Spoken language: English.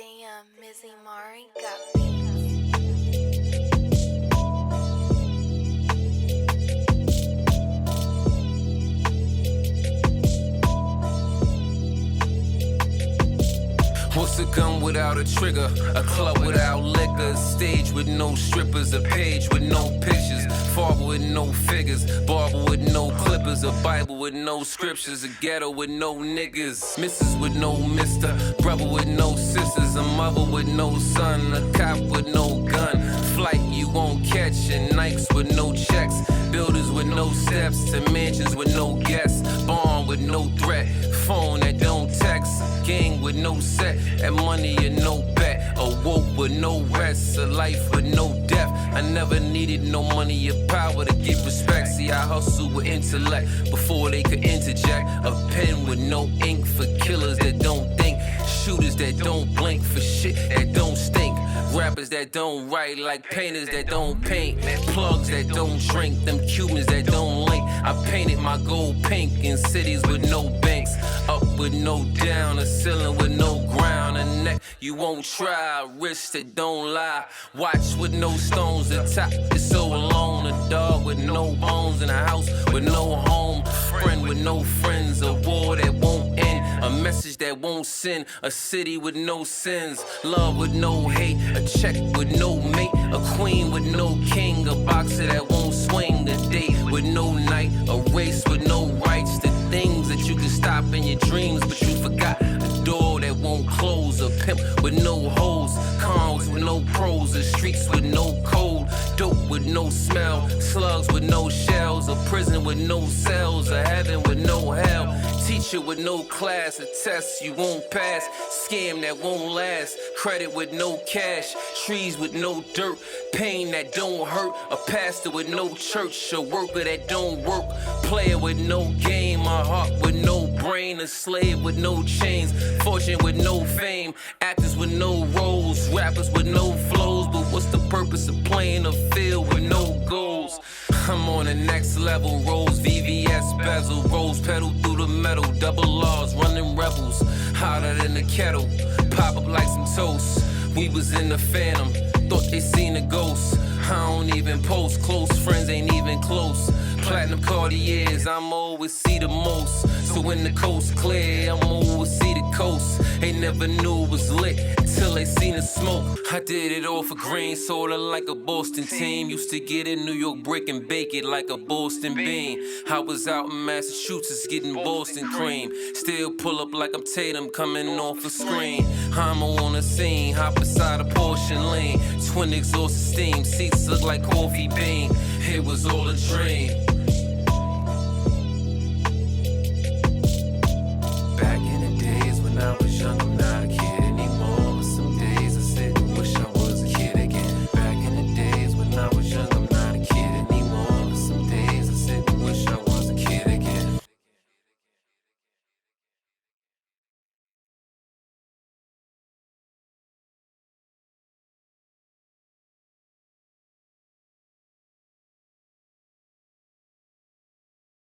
Damn, Mizzy Mari got me. What's a gun without a trigger? A club without liquor, a stage with no strippers, a page with no pictures, father with no figures, barber with no clippers, a Bible with no scriptures, a ghetto with no niggas, missus with no mister, brother with no sisters, a mother with no son, a cop with no gun, flight you won't catch, and Nikes with no checks, builders with no steps, to mansions with no guests, barn with no threat, phone that don't text, gang with no set, and money and no bet, a woke with no rest, a life with no death. I never needed no money or power to get respect. See, I hustle with intellect before they could interject. A pen with no ink for killers that don't think, shooters that don't blink for shit that don't stink, rappers that don't write like painters that don't paint, plugs that don't drink, them Cubans that don't link. I painted my gold pink in cities with no banks, up with no down, a ceiling with no ground, a neck you won't try, wrists that don't lie, watch with no stones, the top is so alone, a dog with no bones, in a house with no home, friend with no friends, a war that won't end, a message that won't send, a city with no sins, love with no hate, a check with no mate, a queen with no king, a boxer that won't swing, a date with no night, a race with no rights, the things that you can stop in your dreams but you forgot, a door that won't close, a pimp with no hoes, cons with no pros, the streets with no code, dope with no smell, slugs with no shells, a prison with no cells, a heaven with no hell, teacher with no class, a test you won't pass, scam that won't last, credit with no cash, trees with no dirt, pain that don't hurt, a pastor with no church, a worker that don't work, player with no game, a heart with no brain, a slave with no chains, fortune with no fame, actors with no roles, rappers with no flows, but what's the purpose of playing a field with no goals? I'm on the next level, rolls, VVS, bezel, rose pedal through the metal, double R's, running rebels, hotter than the kettle, pop up like some toast, we was in the phantom, thought they seen a ghost, I don't even post, close friends ain't even close, platinum Cartiers, I'm always see the most, so when the coast clear, I'm always see the coast, they never knew it was lit, till they seen the smoke, I did it all for green, sorta like a Boston team, used to get in New York brick and bake it like a Boston bean, I was out in Massachusetts getting Boston cream, still pull up like I'm Tatum coming off a screen, I'm on the scene, hop beside a Porsche lean, twin exhaust steam, seats look like coffee bean, it was all a dream.